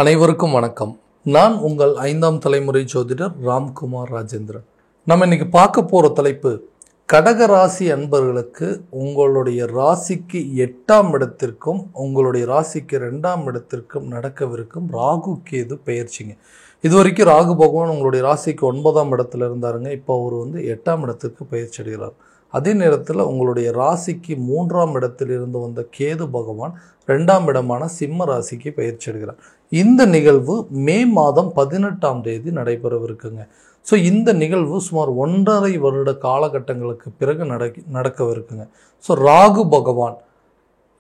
அனைவருக்கும் வணக்கம். நான் உங்கள் 5ஆம் தலைமுறை ஜோதிடர் ராம்குமார் ராஜேந்திரன். நம்ம இன்னைக்கு பார்க்க போற தலைப்பு, கடக ராசி அன்பர்களுக்கு உங்களுடைய ராசிக்கு 8ஆம் இடத்திற்கும் உங்களுடைய ராசிக்கு 2ஆம் இடத்திற்கும் நடக்கவிருக்கும் ராகு கேது பெயர்ச்சிங்க. இது வரைக்கும் ராகு பகவான் உங்களுடைய ராசிக்கு 9ஆம் இடத்துல இருந்தாருங்க. இப்போ அவர் 8ஆம் இடத்திற்கு பெயர்ச்சி அடைகிறார். அதே நேரத்தில் உங்களுடைய ராசிக்கு 3ஆம் இடத்தில் இருந்து வந்த கேது பகவான் 2ஆம் இடமான சிம்ம ராசிக்கு பெயர்ச்சி அடைகிறார். இந்த நிகழ்வு மே மாதம் 18ஆம் தேதி நடைபெறவிருக்குங்க. ஸோ இந்த நிகழ்வு சுமார் 1.5 வருட காலகட்டங்களுக்கு பிறகு நடக்கவிருக்குங்க. ஸோ ராகு பகவான்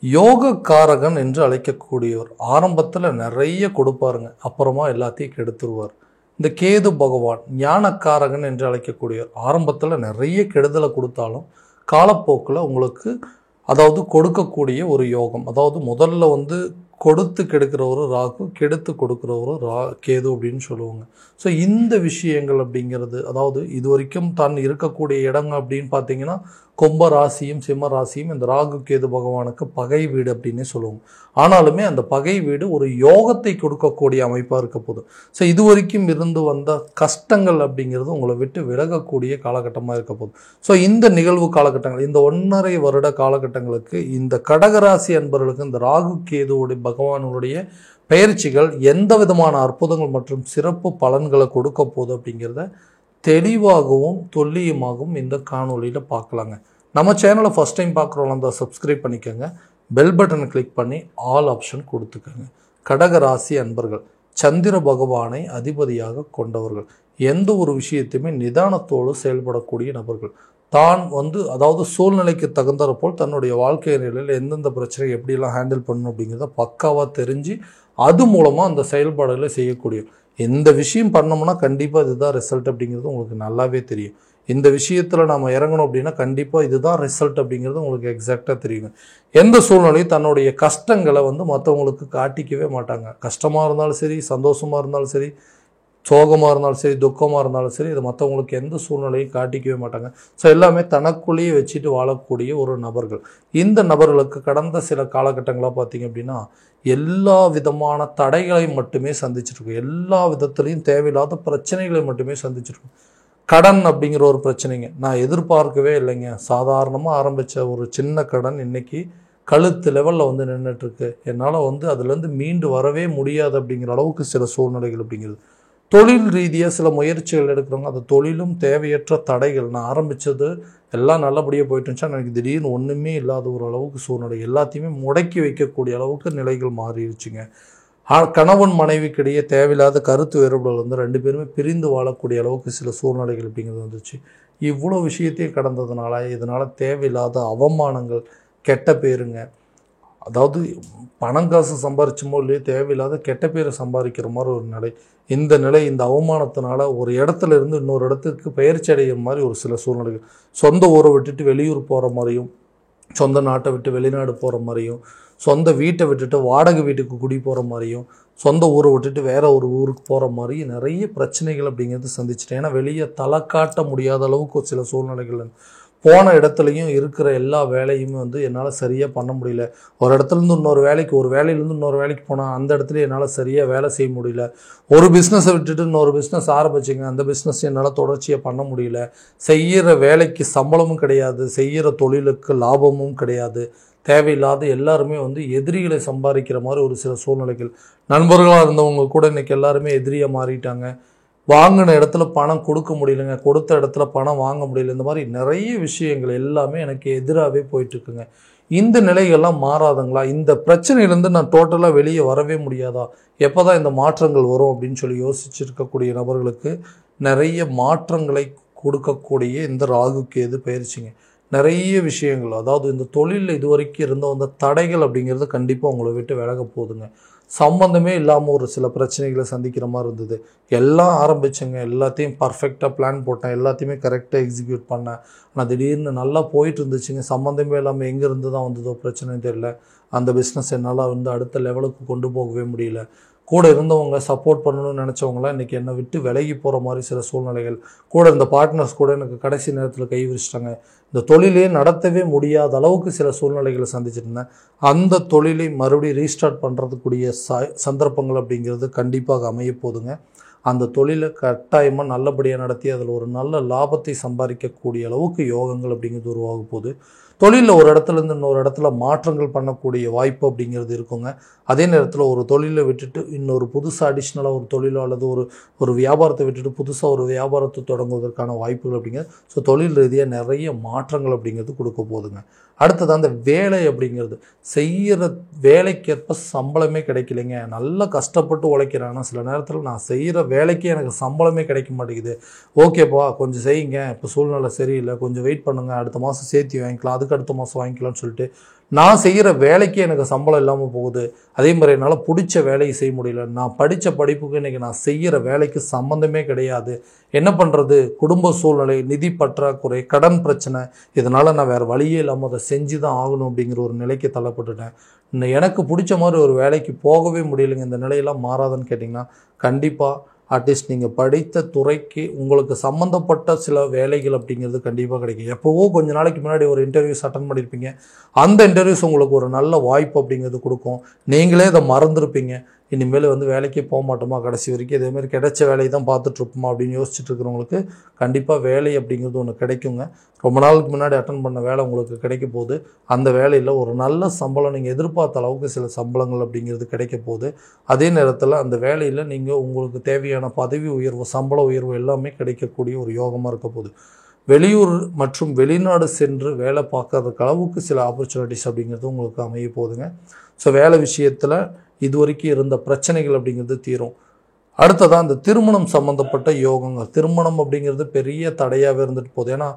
யோக காரகன் என்று அழைக்கக்கூடியவர். ஆரம்பத்தில் நிறைய கொடுப்பாருங்க, அப்புறமா எல்லாத்தையும் கெடுத்துருவார். இந்த கேது பகவான் ஞானக்காரகன் என்று அழைக்கக்கூடியவர். ஆரம்பத்தில் நிறைய கெடுதலை கொடுத்தாலும் காலப்போக்கில் உங்களுக்கு கொடுக்கக்கூடிய ஒரு யோகம். முதல்ல கொடுத்து கெடுக்கிறவரு ராகு, கெடுத்து கொடுக்கிறவரு கேது அப்படின்னு சொல்லுவாங்க. ஸோ இந்த விஷயங்கள் அப்படிங்கிறது, இது வரைக்கும் தான் இருக்கக்கூடிய இடங்க அப்படின்னு பார்த்தீங்கன்னா கும்ப ராசியும் சிம்ம ராசியும் இந்த ராகு கேது பகவானுக்கு பகை வீடு அப்படின்னே சொல்லுவாங்க. ஆனாலுமே அந்த பகை வீடு ஒரு யோகத்தை கொடுக்கக்கூடிய அமைப்பாக இருக்க போகுது. ஸோ இது வரைக்கும் இருந்து வந்த கஷ்டங்கள் அப்படிங்கிறது உங்களை விட்டு விலகக்கூடிய காலகட்டமாக இருக்க போகுது. ஸோ இந்த நிகழ்வு காலகட்டங்கள், இந்த 1.5 வருட காலகட்டங்களுக்கு இந்த கடகராசி அன்பர்களுக்கு இந்த ராகு கேதுவோடைய பகவானுடைய பெயர்ச்சிகள் எந்த விதமான அற்புதங்கள் மற்றும் சிறப்பு பலன்களை கொடுக்க போகுது அப்படிங்கிறத தெளிவாகவும் துல்லியமாகவும் இந்த காணொலியில் பார்க்கலாங்க. நம்ம சேனலை ஃபஸ்ட் டைம் பார்க்குறவங்க அந்த சப்ஸ்கிரைப் பண்ணிக்கோங்க, பெல் பட்டனை கிளிக் பண்ணி ஆல் ஆப்ஷன் கொடுத்துக்கோங்க. கடகராசி அன்பர்கள் சந்திர பகவானை அதிபதியாக கொண்டவர்கள். எந்த ஒரு விஷயத்தையுமே நிதானத்தோடு செயல்படக்கூடிய நபர்கள். தான் சூழ்நிலைக்கு தகுந்தாற் போல் தன்னுடைய வாழ்க்கை நிலையில் எந்தெந்த பிரச்சனை எப்படியெல்லாம் ஹேண்டில் பண்ணணும் அப்படிங்கிறத பக்காவாக தெரிஞ்சு அது மூலமாக அந்த செயல்பாடுகளை செய்யக்கூடிய எந்த விஷயம் பண்ணோம்னா கண்டிப்பாக இதுதான் ரிசல்ட் அப்படிங்கிறது உங்களுக்கு நல்லாவே தெரியும். இந்த விஷயத்தில் நாம் இறங்கணும் அப்படின்னா கண்டிப்பாக இதுதான் ரிசல்ட் அப்படிங்கிறது உங்களுக்கு எக்ஸாக்டாக தெரியுங்க. எந்த சூழ்நிலையும் தன்னுடைய கஷ்டங்களை மற்றவங்களுக்கு காட்டிக்கவே மாட்டாங்க. கஷ்டமாக இருந்தாலும் சரி, சந்தோஷமாக இருந்தாலும் சரி, சோகமாக இருந்தாலும் சரி, துக்கமாக இருந்தாலும் சரி, இது மற்றவங்களுக்கு எந்த சூழ்நிலையும் காட்டிக்கவே மாட்டாங்க. ஸோ எல்லாமே தனக்குள்ளேயே வச்சுட்டு வாழக்கூடிய ஒரு நபர்கள். இந்த நபர்களுக்கு கடந்த சில காலகட்டங்களாக பார்த்தீங்க அப்படின்னா எல்லா விதமான தடைகளை மட்டுமே சந்திச்சிருக்கும். எல்லா விதத்துலையும் தேவையில்லாத பிரச்சனைகளை மட்டுமே சந்திச்சிருக்கும். கடன் அப்படிங்கிற ஒரு பிரச்சனைங்க நான் எதிர்பார்க்கவே இல்லைங்க. சாதாரணமாக ஆரம்பித்த ஒரு சின்ன கடன் இன்னைக்கு கழுத்து லெவலில் நின்றுட்டுருக்கு. என்னால் அதுலேருந்து மீண்டு வரவே முடியாது அப்படிங்கிற அளவுக்கு சில சூழ்நிலைகள் அப்படிங்கிறது. தொழில் ரீதியாக சில முயற்சிகள் எடுக்கிறவங்க, அந்த தொழிலும் தேவையற்ற தடைகள். நான் ஆரம்பித்தது எல்லாம் நல்லபடியாக போயிட்டு இருந்துச்சா, எனக்கு திடீர்னு ஒன்றுமே இல்லாத ஒரு அளவுக்கு சூழ்நிலை, எல்லாத்தையுமே முடக்கி வைக்கக்கூடிய அளவுக்கு நிலைகள் மாறிடுச்சுங்க. கணவன் மனைவிக்கிடையே தேவையில்லாத கருத்து வேறுபாடுகள் 2 பேருமே பிரிந்து வாழக்கூடிய அளவுக்கு சில சூழ்நிலைகள் அப்படிங்கிறது வந்துச்சு. இவ்வளோ விஷயத்தையும் கடந்ததுனால இதனால் தேவையில்லாத அவமானங்கள், கெட்ட பேருங்க. பணம் காசு சம்பாரிச்சமோ இல்லையோ தேவையில்லாத கெட்ட பேரை சம்பாதிக்கிற மாதிரி ஒரு நிலை. இந்த நிலை, இந்த அவமானத்தினால ஒரு இடத்துல இருந்து இன்னொரு இடத்துக்கு பெயர்ச்சி அடைகிற மாதிரி ஒரு சில சூழ்நிலைகள். சொந்த ஊரை விட்டுட்டு வெளியூர் போகிற மாதிரியும், சொந்த நாட்டை விட்டு வெளிநாடு போகிற மாதிரியும், சொந்த வீட்டை விட்டுட்டு வாடகை வீட்டுக்கு குடி போகிற மாதிரியும், சொந்த ஊரை விட்டுட்டு வேற ஒரு ஊருக்கு போகிற மாதிரி நிறைய பிரச்சனைகள் அப்படிங்கிறது சந்திச்சிட்டேன். ஏன்னா வெளியே தலை காட்ட முடியாத அளவுக்கு சில சூழ்நிலைகள். போன இடத்துலையும் இருக்கிற எல்லா வேலையுமே என்னால் சரியாக பண்ண முடியல. ஒரு இடத்துலேருந்து இன்னொரு வேலைக்கு, ஒரு வேலையிலேருந்து இன்னொரு வேலைக்கு போனால் அந்த இடத்துல என்னால் சரியாக வேலை செய்ய முடியல. ஒரு பிஸ்னஸை விட்டுட்டு இன்னொரு பிஸ்னஸ் ஆரம்பிச்சிங்க, அந்த பிஸ்னஸ் என்னால் தொடர்ச்சியாக பண்ண முடியல. செய்கிற வேலைக்கு சம்பளமும் கிடையாது, செய்கிற தொழிலுக்கு லாபமும் கிடையாது. தேவையில்லாத எல்லாருமே எதிரிகளை சம்பாதிக்கிற மாதிரி ஒரு சில சூழ்நிலைகள். நண்பர்களாக இருந்தவங்க கூட இன்றைக்கி எல்லாருமே எதிரியாக மாறிட்டாங்க. வாங்கின இடத்துல பணம் கொடுக்க முடியலைங்க, கொடுத்த இடத்துல பணம் வாங்க முடியல. இந்த மாதிரி நிறைய விஷயங்கள் எல்லாமே எனக்கு எதிராகவே போயிட்டுருக்குங்க. இந்த நிலைகள்லாம் மாறாதுங்களா? இந்த பிரச்சனையிலேருந்து நான் டோட்டலாக வெளியே வரவே முடியாதா? எப்போ தான் இந்த மாற்றங்கள் வரும் அப்படின்னு சொல்லி யோசிச்சுருக்கக்கூடிய நபர்களுக்கு நிறைய மாற்றங்களை கொடுக்கக்கூடிய இந்த ராகு கேது பயிற்சிங்க. நிறைய விஷயங்கள், இந்த தொழிலில் இது வரைக்கும் இருந்த வந்த தடைகள் அப்படிங்கிறது கண்டிப்பாக உங்களை விட்டு விலக போகுதுங்க. சம்பந்தமே இல்லாமல் ஒரு சில பிரச்சனைகளை சந்திக்கிற மாதிரி இருந்தது. எல்லாம் ஆரம்பிச்சுங்க, எல்லாத்தையும் பர்ஃபெக்டாக பிளான் போட்டேன், எல்லாத்தையுமே கரெக்டாக எக்ஸிக்யூட் பண்ணேன். ஆனால் திடீர்னு நல்லா போயிட்டு இருந்துச்சுங்க, சம்மந்தமே இல்லாமல் எங்கேருந்து தான் வந்ததோ பிரச்சனைன்னு தெரியல. அந்த பிஸ்னஸ் என்னால் வந்து அடுத்த லெவலுக்கு கொண்டு போகவே முடியல. கூட இருந்தவங்க சப்போர்ட் பண்ணணும்னு நினச்சவங்களாம் இன்றைக்கி என்னை விட்டு விலகி போகிற மாதிரி சில சூழ்நிலைகள், கூட இந்த பார்ட்னர்ஸ் கூட எனக்கு கடைசி நேரத்தில் கை விரிச்சிட்டாங்க. இந்த தொழிலே நடத்தவே முடியாத அளவுக்கு சில சூழ்நிலைகளை சந்திச்சுட்டு இருந்தேன். அந்த தொழிலை மறுபடியும் ரீஸ்டார்ட் பண்ணுறதுக்குரிய சந்தர்ப்பங்கள் அப்படிங்கிறது கண்டிப்பாக அமைய போதுங்க. அந்த தொழிலை கட்டாயமாக நல்லபடியாக நடத்தி அதில் ஒரு நல்ல லாபத்தை சம்பாதிக்கக்கூடிய அளவுக்கு யோகங்கள் அப்படிங்கிறது உருவாக போகுது. தொழிலில் ஒரு இடத்துலேருந்து இன்னொரு இடத்துல மாற்றங்கள் பண்ணக்கூடிய வாய்ப்பு அப்படிங்கிறது இருக்குங்க. அதே நேரத்தில் ஒரு தொழிலை விட்டுட்டு இன்னொரு புதுசாக அடிஷ்னலாக ஒரு தொழிலோ அல்லது ஒரு வியாபாரத்தை விட்டுட்டு புதுசாக ஒரு வியாபாரத்தை தொடங்குவதற்கான வாய்ப்புகள் அப்படிங்கிறது, ஸோ தொழில் ரீதியாக நிறைய மாற்றங்கள் அப்படிங்கிறது கொடுக்க போகுதுங்க. அடுத்தது அந்த வேலை அப்படிங்கிறது, செய்கிற வேலைக்கேற்ப சம்பளமே கிடைக்கலைங்க. நல்லா கஷ்டப்பட்டு உழைக்கிறேன், ஆனால் சில நேரத்தில் நான் செய்கிற வேலைக்கு எனக்கு சம்பளமே கிடைக்க மாட்டேங்குது. ஓகேப்பா கொஞ்சம் செய்யுங்க, இப்போ சூழ்நிலை சரியில்லை, கொஞ்சம் வெயிட் பண்ணுங்கள், அடுத்த மாதம் சேர்த்து வாங்கிக்கலாம், அதுக்கு அடுத்த மாதம் வாங்கிக்கலாம்னு சொல்லிட்டு நான் செய்கிற வேலைக்கு எனக்கு சம்பளம் இல்லாமல் போகுது. அதே மாதிரி என்னால் பிடிச்ச வேலையை செய்ய முடியல. நான் படித்த படிப்புக்கு இன்றைக்கி நான் செய்கிற வேலைக்கு சம்மந்தமே கிடையாது. என்ன பண்ணுறது? குடும்ப சூழ்நிலை, நிதி பற்றாக்குறை, கடன் பிரச்சனை, இதனால் நான் வேறு வழியே இல்லாமல் அதை செஞ்சு தான் ஆகணும் அப்படிங்கிற ஒரு நிலைக்கு தள்ளப்பட்டுட்டேன். எனக்கு பிடிச்ச மாதிரி ஒரு வேலைக்கு போகவே முடியலைங்க. இந்த நிலையெல்லாம் மாறாதுன்னு கேட்டிங்கன்னா கண்டிப்பாக அட்லீஸ்ட் நீங்கள் படித்த துறைக்கு உங்களுக்கு சம்மந்தப்பட்ட சில வேலைகள் அப்படிங்கிறது கண்டிப்பாக கிடைக்கும். எப்போவோ கொஞ்சம் நாளைக்கு முன்னாடி ஒரு இன்டர்வியூஸ் அட்டன் பண்ணியிருப்பீங்க. அந்த இன்டர்வியூஸ் உங்களுக்கு ஒரு நல்ல வாய்ப்பு அப்படிங்கிறது கொடுக்கும். நீங்களே அதை மறந்துருப்பீங்க. இனிமேல் வந்து வேலைக்கே போக மாட்டோமா, கடைசி வரைக்கும் இதேமாதிரி கிடைச்ச வேலையை தான் பார்த்துட்ருப்போமா அப்படின்னு யோசிச்சுட்டு இருக்கிறவங்களுக்கு கண்டிப்பாக வேலை அப்படிங்கிறது ஒன்று கிடைக்குங்க. ரொம்ப நாளுக்கு முன்னாடி அட்டன் பண்ண வேலை உங்களுக்கு கிடைக்க போகுது. அந்த வேலையில் ஒரு நல்ல சம்பளம், நீங்கள் எதிர்பார்த்த அளவுக்கு சில சம்பளங்கள் அப்படிங்கிறது கிடைக்க போகுது. அதே நேரத்தில் அந்த வேலையில் நீங்கள் உங்களுக்கு தேவையான பதவி உயர்வு, சம்பள உயர்வு எல்லாமே கிடைக்கக்கூடிய ஒரு யோகமாக இருக்க போகுது. வெளியூர் மற்றும் வெளிநாடு சென்று வேலை பார்க்கறதுக்கு அளவுக்கு சில ஆப்பர்ச்சுனிட்டிஸ் அப்படிங்கிறது உங்களுக்கு அமைய போகுதுங்க. ஸோ வேலை விஷயத்தில் இது வரைக்கும் இருந்த பிரச்சனைகள் அப்படிங்கிறது தீரும். அடுத்ததான் இந்த திருமணம் சம்மந்தப்பட்ட யோகங்கள். திருமணம் அப்படிங்கிறது பெரிய தடையாகவே இருந்துட்டு போகுது. ஏன்னா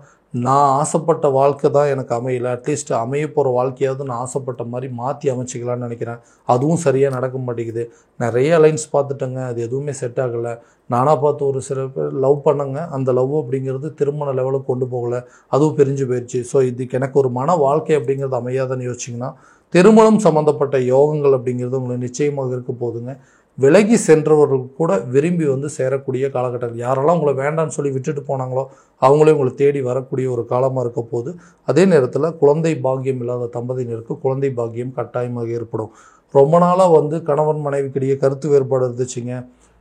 நான் ஆசைப்பட்ட வாழ்க்கை தான் எனக்கு அமையலை. அட்லீஸ்ட் அமைய போகிற வாழ்க்கையாவது நான் ஆசைப்பட்ட மாதிரி மாற்றி அமைச்சிக்கலான்னு நினைக்கிறேன். அதுவும் சரியாக நடக்க மாட்டேங்குது. நிறைய அலைன்ஸ் பார்த்துட்டேங்க, அது எதுவுமே செட் ஆகலை. நானாக பார்த்து ஒரு சில பேர் லவ் பண்ணங்க, அந்த லவ் அப்படிங்கிறது திருமண லெவலுக்கு கொண்டு போகலை, அதுவும் பிரிஞ்சு போயிடுச்சு. ஸோ இதுக்கு எனக்கு ஒரு மன வாழ்க்கை அப்படிங்கிறது அமையாதுன்னு யோசிச்சிங்கன்னா திருமணம் சம்மந்தப்பட்ட யோகங்கள் அப்படிங்கிறது உங்களுக்கு நிச்சயமாக இருக்க போகுதுங்க. விலகி சென்றவர்கள் கூட விரும்பி வந்து சேரக்கூடிய காலகட்டங்கள். யாரெல்லாம் உங்களை வேண்டான்னு சொல்லி விட்டுட்டு போனாங்களோ அவங்களே உங்களை தேடி வரக்கூடிய ஒரு காலமாக இருக்க போகுது. அதே நேரத்தில் குழந்தை பாக்கியம் இல்லாத தம்பதியினருக்கு குழந்தை பாக்கியம் கட்டாயமாக ஏற்படும். ரொம்ப நாளாக வந்து கணவன் மனைவிக்கிடையே கருத்து வேறுபாடு இருந்துச்சுங்க.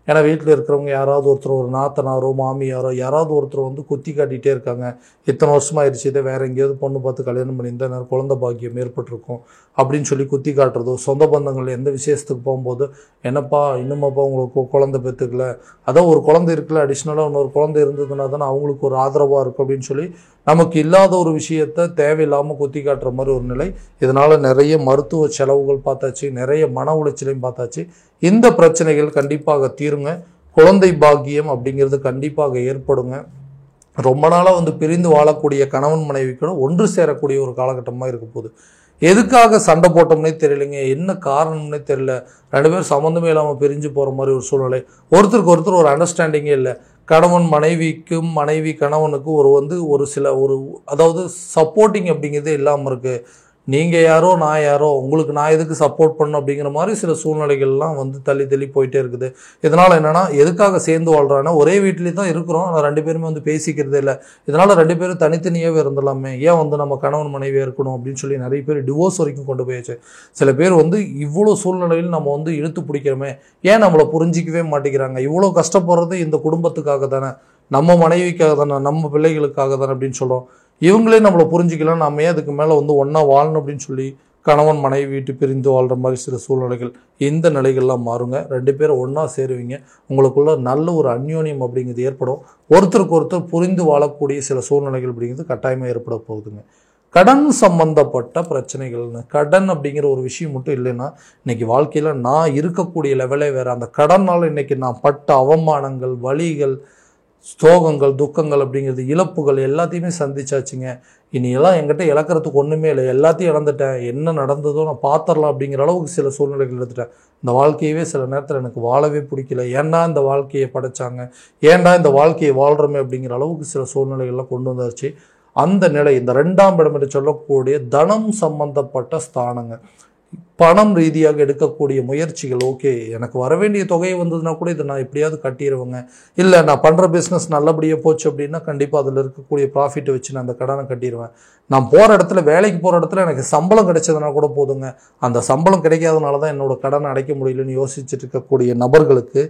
ஏன்னா வீட்டில் இருக்கிறவங்க யாராவது ஒருத்தர், ஒரு நாத்தனாரோ மாமியாரோ யாராவது ஒருத்தர் வந்து குத்தி காட்டிகிட்டே இருக்காங்க. இத்தனை வருஷமாக ஆயிடுச்சு, இதை வேறு எங்கேயாவது பொண்ணு பார்த்து கல்யாணம் பண்ணியிருந்தா நேரம் குழந்தை பாக்கியம் ஏற்பட்டிருக்கும் அப்படின்னு சொல்லி குத்தி காட்டுறதோ, சொந்த பந்தங்கள் எந்த விசேஷத்துக்கு போகும்போது என்னப்பா இன்னுமாப்பா உங்களுக்கு குழந்தை பெற்றுக்கல, அதான் ஒரு குழந்தை இருக்குல்ல, அடிஷ்னலாக இன்னொரு குழந்தை இருந்ததுன்னா தானே அவங்களுக்கு ஒரு ஆதரவாக இருக்கும் அப்படின்னு சொல்லி நமக்கு இல்லாத ஒரு விஷயத்தை தேவையில்லாமல் குத்தி காட்டுற மாதிரி ஒரு நிலை. இதனால் நிறைய மருத்துவ செலவுகள் பார்த்தாச்சு, நிறைய மன உளைச்சலையும் பார்த்தாச்சு. இந்த பிரச்சனைகள் கண்டிப்பாக தீருங்க. குழந்தை பாக்கியம் அப்படிங்கிறது கண்டிப்பாக ஏற்படுங்க. ரொம்ப நாளாக வந்து பிரிந்து வாழக்கூடிய கணவன் மனைவி கூட ஒன்று சேரக்கூடிய ஒரு காலகட்டமாக இருக்க போகுது. எதுக்காக சண்டை போட்டோம்னே தெரியலைங்க, என்ன காரணம்னே தெரியல. ரெண்டு பேரும் சம்மந்தமே இல்லாமல் பிரிஞ்சு போகிற மாதிரி ஒரு சூழ்நிலை. ஒருத்தருக்கு ஒருத்தர் ஒரு அண்டர்ஸ்டாண்டிங்கே இல்லை. கணவன் மனைவிக்கும் மனைவி கணவனுக்கும் அதாவது சப்போர்ட்டிங் அப்படிங்கிறதே இல்லாமல் இருக்குது. நீங்கள் யாரோ நான் யாரோ, உங்களுக்கு நான் எதுக்கு சப்போர்ட் பண்ணணும் அப்படிங்கிற மாதிரி சில சூழ்நிலைகள்லாம் வந்து தள்ளி போயிட்டே இருக்குது. இதனால் என்னென்னா எதுக்காக சேர்ந்து வாழ்கிறாங்கன்னா ஒரே வீட்லேயே தான் இருக்கிறோம், ஆனால் ரெண்டு பேருமே வந்து பேசிக்கிறதே இல்லை. இதனால் ரெண்டு பேரும் தனித்தனியாகவே இருந்துடலாமே, ஏன் வந்து நம்ம கணவன் மனைவியாக இருக்கணும் அப்படின்னு சொல்லி நிறைய பேர் டிவோர்ஸ் வரைக்கும் கொண்டு போயாச்சு. சில பேர் வந்து இவ்வளோ சூழ்நிலையில் நம்ம வந்து இழுத்து பிடிக்கிறோமே, ஏன் நம்மளை புரிஞ்சிக்கவே மாட்டேங்கிறாங்க, இவ்வளோ கஷ்டப்படுறது இந்த குடும்பத்துக்காக தானே, நம்ம மனைவிக்காக தானே, நம்ம பிள்ளைகளுக்காக தானே அப்படின்னு சொல்கிறோம். இவங்களே நம்மளை புரிஞ்சிக்கலாம், நம்ம ஏன் அதுக்கு மேலே வந்து ஒன்றா வாழணும் அப்படின்னு சொல்லி கணவன் மனைவி வீட்டு பிரிந்து வாழ்கிற மாதிரி சில சூழ்நிலைகள், இந்த நிலைகள்லாம் மாறுங்க. ரெண்டு பேரும் ஒன்றா சேருவீங்க. உங்களுக்குள்ள நல்ல ஒரு அந்யோன்யம் அப்படிங்கிறது ஏற்படும். ஒருத்தருக்கு ஒருத்தர் புரிந்து வாழக்கூடிய சில சூழ்நிலைகள் அப்படிங்கிறது கட்டாயமாக ஏற்பட போகுதுங்க. கடன் சம்பந்தப்பட்ட பிரச்சனைகள்னு, கடன் அப்படிங்கிற ஒரு விஷயம் மட்டும் இல்லைன்னா இன்னைக்கு வாழ்க்கையில் நான் இருக்கக்கூடிய லெவலே வேறு. அந்த கடனால் இன்னைக்கு நான் பட்ட அவமானங்கள், வலிகள், சோகங்கள், துக்கங்கள் அப்படிங்கிறது, இழப்புகள் எல்லாத்தையுமே சந்திச்சாச்சுங்க. இனியெல்லாம் என்கிட்ட இழக்கிறதுக்கு ஒன்றுமே இல்லை, எல்லாத்தையும் இழந்துட்டேன், என்ன நடந்ததோ நான் பார்த்துடலாம் அப்படிங்கிற அளவுக்கு சில சூழ்நிலைகள் எடுத்துட்டேன். இந்த வாழ்க்கையவே சில நேரத்தில் எனக்கு வாழவே பிடிக்கல, ஏன்டா இந்த வாழ்க்கையை படைச்சாங்க, ஏன்டா இந்த வாழ்க்கையை வாழ்கிறோமே அப்படிங்கிற அளவுக்கு சில சூழ்நிலைகள்லாம் கொண்டு வந்துருச்சு. அந்த நிலை, இந்த 2ஆம் இடம் என்று சொல்லக்கூடிய தனம் சம்பந்தப்பட்ட ஸ்தானங்க. பணம் ரீதியாக எடுக்கக்கூடிய முயற்சிகள், ஓகே எனக்கு வர வேண்டிய தொகை வந்ததுன்னா கூட இதை நான் எப்படியாவது கட்டிடுவேங்க, இல்லை நான் பண்ணுற பிஸ்னஸ் நல்லபடியாக போச்சு அப்படின்னா கண்டிப்பாக அதில் இருக்கக்கூடிய ப்ராஃபிட்டை வச்சு நான் அந்த கடனை கட்டிடுவேன், நான் போகிற இடத்துல வேலைக்கு போகிற இடத்துல எனக்கு சம்பளம் கிடைச்சதுனா கூட போதுங்க, அந்த சம்பளம் கிடைக்காதனால தான் என்னோட கடனை அடைக்க முடியலன்னு யோசிச்சுட்டு இருக்கக்கூடிய நபர்களுக்கு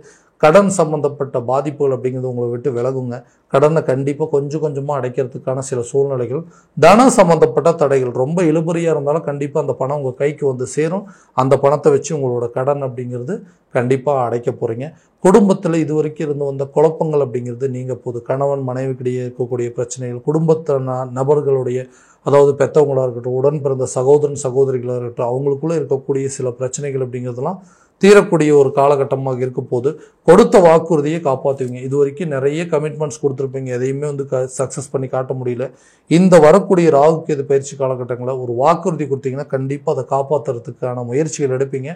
கடன் சம்பந்தப்பட்ட பாதிப்புகள் அப்படிங்கிறது உங்களை விட்டு விலகுங்க. கடனை கண்டிப்பாக கொஞ்சம் கொஞ்சமாக அடைக்கிறதுக்கான சில சூழ்நிலைகள், தன சம்பந்தப்பட்ட தடைகள் ரொம்ப இழுபறியாக இருந்தாலும் கண்டிப்பாக அந்த பணம் உங்கள் கைக்கு வந்து சேரும். அந்த பணத்தை வச்சு உங்களோட கடன் அப்படிங்கிறது கண்டிப்பாக அடைக்க போகிறீங்க. குடும்பத்தில் இது வரைக்கும் இருந்து வந்த குழப்பங்கள் அப்படிங்கிறது நீங்கள் போது கணவன் மனைவிக்கிடையே இருக்கக்கூடிய பிரச்சனைகள், குடும்பத்தை நபர்களுடைய அதாவது பெற்றவங்களாக இருக்கட்டும், உடன் பிறந்த சகோதரன் சகோதரிகளாக இருக்கட்டும், அவங்களுக்குள்ளே இருக்கக்கூடிய சில பிரச்சனைகள் அப்படிங்கிறதுலாம் தீரக்கூடிய ஒரு காலகட்டமாக இருக்க போது கொடுத்த வாக்குறுதியை காப்பாற்றுவீங்க. இது வரைக்கும் நிறைய கமிட்மெண்ட்ஸ் கொடுத்துருப்பீங்க, எதையுமே வந்து சக்ஸஸ் பண்ணி காட்ட முடியல. இந்த வரக்கூடிய ராகுக்கு இது பயிற்சி காலகட்டங்களில் ஒரு வாக்குறுதி கொடுத்தீங்கன்னா கண்டிப்பாக அதை காப்பாற்றுறதுக்கான முயற்சிகள் எடுப்பீங்க.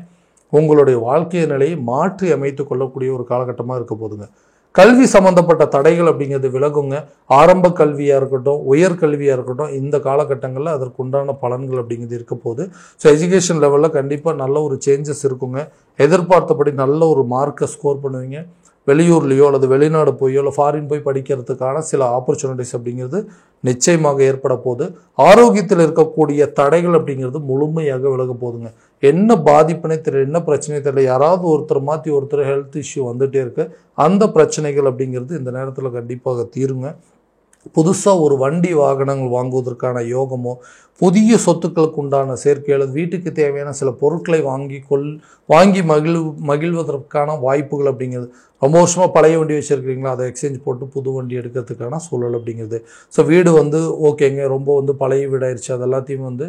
உங்களுடைய வாழ்க்கை நிலையை மாற்றி அமைத்து கொள்ளக்கூடிய ஒரு காலகட்டமாக இருக்க போதுங்க. கல்வி சம்பந்தப்பட்ட தடைகள் அப்படிங்கிறது விலகுங்க. ஆரம்ப கல்வியாக இருக்கட்டும், உயர்கல்வியாக இருக்கட்டும், இந்த காலகட்டங்களில் அதற்குண்டான பலன்கள் அப்படிங்கிறது இருக்க போகுது. ஸோ எஜுகேஷன் லெவலில் கண்டிப்பாக நல்ல ஒரு சேஞ்சஸ் இருக்குங்க. எதிர்பார்த்தபடி நல்ல ஒரு மார்க்கை ஸ்கோர் பண்ணுவீங்க. வெளியூர்லேயோ அல்லது வெளிநாடு போயோ இல்லை ஃபாரின் போய் படிக்கிறதுக்கான சில ஆப்பர்ச்சுனிட்டிஸ் அப்படிங்கிறது நிச்சயமாக ஏற்பட போகுது. ஆரோக்கியத்தில் இருக்கக்கூடிய தடைகள் அப்படிங்கிறது முழுமையாக விலக போகுதுங்க. என்ன பாதிப்புனே தெரியல, என்ன பிரச்சனையே தெரியல, யாராவது ஒருத்தர் மாற்றி ஒருத்தர் ஹெல்த் இஷ்யூ வந்துகிட்டே இருக்கு. அந்த பிரச்சனைகள் அப்படிங்கிறது இந்த நேரத்தில் கண்டிப்பாக தீருங்க. புதுசாக ஒரு வண்டி வாகனங்கள் வாங்குவதற்கான யோகமோ, புதிய சொத்துக்களுக்கு உண்டான சேர்க்கை அல்லது வீட்டுக்கு தேவையான சில பொருட்களை வாங்கி மகிழ்வதற்கான வாய்ப்புகள் அப்படிங்கிறது. ரொம்ப வருஷமாக பழைய வண்டி வச்சுருக்கிறீங்களா, அதை எக்ஸ்சேஞ்ச் போட்டு புது வண்டி எடுக்கிறதுக்கான சூழல் அப்படிங்கிறது. ஸோ வீடு வந்து ஓகேங்க, ரொம்ப வந்து பழைய வீடாயிருச்சு, அது எல்லாத்தையும் வந்து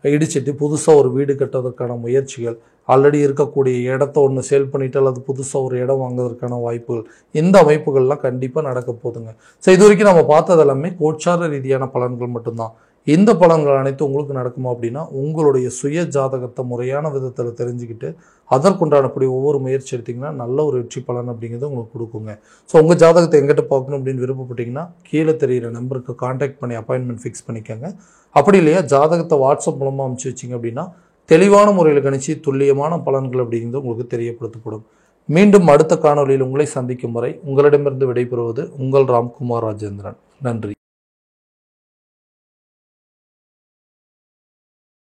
இடிச்சிட்டு புதுசாக ஒரு வீடு கட்டுவதற்கான முயற்சிகள், ஆல்ரெடி இருக்கக்கூடிய இடத்த ஒன்று சேல் பண்ணிவிட்டு அல்லது புதுசாக ஒரு இடம் வாங்குவதற்கான வாய்ப்புகள், இந்த அமைப்புகள்லாம் கண்டிப்பாக நடக்க போதுங்க. ஸோ இது வரைக்கும் நம்ம பார்த்தது எல்லாமே கோச்சார ரீதியான பலன்கள் மட்டும்தான். இந்த பலன்கள் அனைத்தும் உங்களுக்கு நடக்குமா அப்படின்னா உங்களுடைய சுய ஜாதகத்தை முறையான விதத்தில் தெரிஞ்சுக்கிட்டு அதற்குண்டானக்கூடிய ஒவ்வொரு முயற்சி எடுத்திங்கன்னா நல்ல ஒரு வெற்றி பலன் அப்படிங்கிறது உங்களுக்கு கொடுக்குங்க. ஸோ உங்கள் ஜாதகத்தை எங்கிட்ட பார்க்கணும் அப்படின்னு விருப்பப்பட்டீங்கன்னா கீழே தெரிகிற நம்பருக்கு கான்டாக்ட் பண்ணி அப்பாயின்மெண்ட் ஃபிக்ஸ் பண்ணிக்கோங்க. அப்படி இல்லையா ஜாதகத்தை வாட்ஸ்அப் மூலமாக அனுப்பிச்சு வச்சிங்க அப்படின்னா தெளிவான முறையில் கணிச்சு துல்லியமான பலன்கள் அப்படிங்கிறது உங்களுக்கு தெரியப்படுத்தப்படும். மீண்டும் அடுத்த காணொலியில் உங்களை சந்திக்கும் வரை உங்களிடமிருந்து விடைபெறுவது உங்கள் ராம்குமார் ராஜேந்திரன். நன்றி.